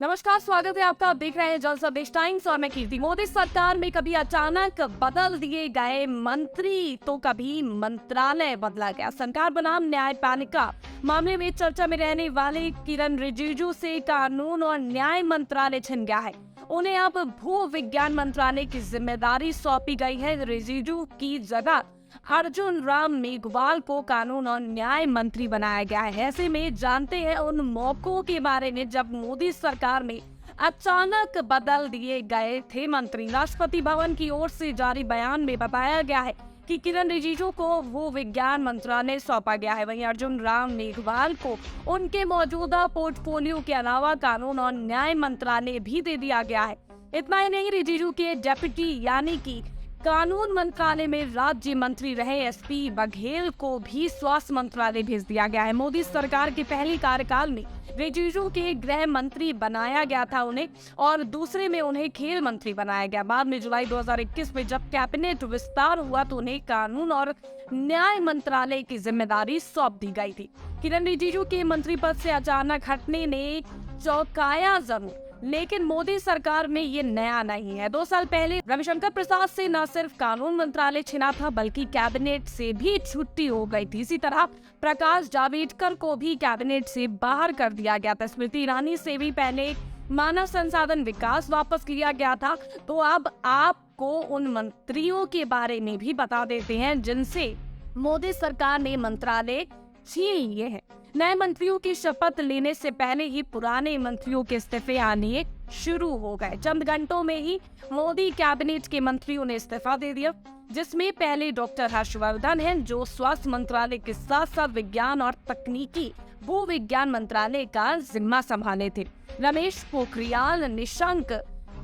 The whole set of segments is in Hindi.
नमस्कार, स्वागत है आपका। आप देख रहे हैं जलसा बेस्ट टाइम्स और मैं कीर्ति। मोदी सरकार में कभी अचानक बदल दिए गए मंत्री तो कभी मंत्रालय बदला गया। सरकार बनाम न्यायपालिका मामले में चर्चा में रहने वाले किरण रिजिजू से कानून और न्याय मंत्रालय छिन गया है। उन्हें अब भू विज्ञान मंत्रालय की जिम्मेदारी सौंपी गई है। रिजिजू की जगह अर्जुन राम मेघवाल को कानून और न्याय मंत्री बनाया गया है। ऐसे में जानते हैं उन मौकों के बारे में जब मोदी सरकार में अचानक बदल दिए गए थे मंत्री। राष्ट्रपति भवन की ओर से जारी बयान में बताया गया है कि किरण रिजिजू को वो विज्ञान मंत्रालय सौंपा गया है। वहीं अर्जुन राम मेघवाल को उनके मौजूदा पोर्टफोलियो के अलावा कानून और न्याय मंत्रालय भी दे दिया गया है। इतना ही नहीं, रिजिजू के डेप्यूटी यानी कि कानून मंत्रालय में राज्य मंत्री रहे एसपी बघेल को भी स्वास्थ्य मंत्रालय भेज दिया गया है। मोदी सरकार के पहले कार्यकाल में रिजिजू के गृह मंत्री बनाया गया था उन्हें, और दूसरे में उन्हें खेल मंत्री बनाया गया। बाद में जुलाई 2021 में जब कैबिनेट विस्तार हुआ तो उन्हें कानून और न्याय मंत्रालय की जिम्मेदारी सौंप दी गई थी। किरण रिजिजू के मंत्री पद से अचानक हटने ने चौंकाया जरूर, लेकिन मोदी सरकार में ये नया नहीं है। 2 साल पहले रविशंकर प्रसाद से न सिर्फ कानून मंत्रालय छिना था बल्कि कैबिनेट से भी छुट्टी हो गई थी। इसी तरह प्रकाश जावड़ेकर को भी कैबिनेट से बाहर कर दिया गया था। स्मृति ईरानी से भी पहले मानव संसाधन विकास वापस लिया गया था। तो अब आपको उन मंत्रियों के बारे में भी बता देते हैं जिनसे मोदी सरकार ने मंत्रालय छीन लिए हैं। नए मंत्रियों की शपथ लेने से पहले ही पुराने मंत्रियों के इस्तीफे आने शुरू हो गए। चंद घंटों में ही मोदी कैबिनेट के मंत्रियों ने इस्तीफा दे दिया, जिसमें पहले डॉक्टर हर्षवर्धन हैं जो स्वास्थ्य मंत्रालय के साथ साथ विज्ञान और तकनीकी भू विज्ञान मंत्रालय का जिम्मा संभाले थे। रमेश पोखरियाल निशंक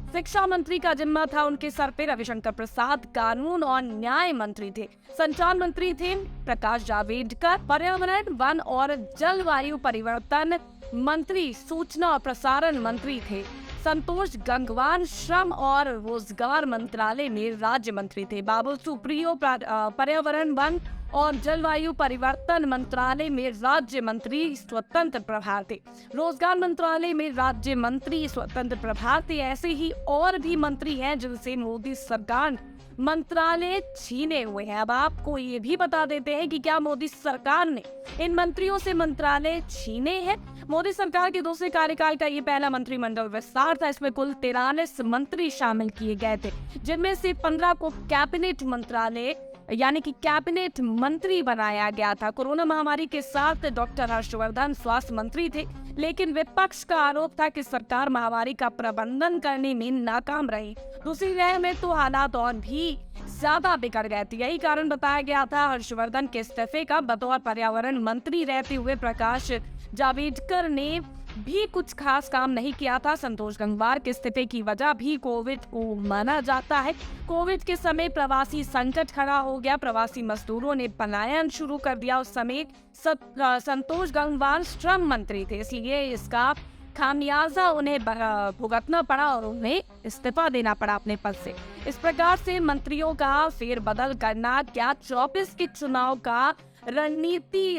शिक्षा मंत्री का जिम्मा था उनके सर पे। रविशंकर प्रसाद कानून और न्याय मंत्री थे। संचार मंत्री थे प्रकाश जावड़ेकर। पर्यावरण, वन और जलवायु परिवर्तन मंत्री, सूचना और प्रसारण मंत्री थे संतोष गंगवार। श्रम और रोजगार मंत्रालय में राज्य मंत्री थे बाबुल सुप्रियो। पर्यावरण, वन और जलवायु परिवर्तन मंत्रालय में राज्य मंत्री स्वतंत्र प्रभार थे। रोजगार मंत्रालय में राज्य मंत्री स्वतंत्र प्रभार थे। ऐसे ही और भी मंत्री हैं जिनसे मोदी सरकार मंत्रालय छीने हुए हैं। अब आपको ये भी बता देते हैं कि क्या मोदी सरकार ने इन मंत्रियों से मंत्रालय छीने हैं। मोदी सरकार के दूसरे कार्यकाल का ये पहला मंत्रिमंडल विस्तार था। इसमें कुल 43 मंत्री शामिल किए गए थे, जिनमें से 15 को कैबिनेट मंत्रालय यानी कि कैबिनेट मंत्री बनाया गया था। कोरोना महामारी के साथ डॉक्टर हर्षवर्धन स्वास्थ्य मंत्री थे, लेकिन विपक्ष का आरोप था कि सरकार महामारी का प्रबंधन करने में नाकाम रही। दूसरी लहर में तो हालात और भी ज्यादा बिगड़ गए थे। यही कारण बताया गया था हर्षवर्धन के इस्तीफे का। बतौर पर्यावरण मंत्री रहते हुए प्रकाश जावड़ेकर ने भी कुछ खास काम नहीं किया था। संतोष गंगवार के इस्तीफे की वजह भी कोविड को माना जाता है। कोविड के समय प्रवासी संकट खड़ा हो गया। प्रवासी मजदूरों ने पलायन शुरू कर दिया। उस समय संतोष गंगवार श्रम मंत्री थे, इसलिए इसका खामियाजा उन्हें भुगतना पड़ा और उन्हें इस्तीफा देना पड़ा अपने पद से। इस प्रकार से मंत्रियों का फेरबदल करना क्या 24 के चुनाव का रणनीति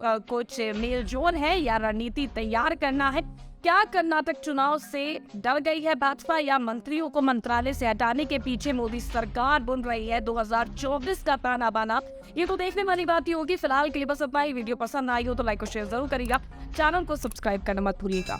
कुछ मेलजोल है या रणनीति तैयार करना है? क्या कर्नाटक चुनाव से डर गई है भाजपा या मंत्रियों को मंत्रालय से हटाने के पीछे मोदी सरकार बुन रही है 2024 का ताना बाना? ये तो देखने वाली बात ही होगी। फिलहाल के लिए बस इतना ही। वीडियो पसंद आई हो तो लाइक और शेयर जरूर करिएगा। चैनल को सब्सक्राइब करना मत भूलिएगा।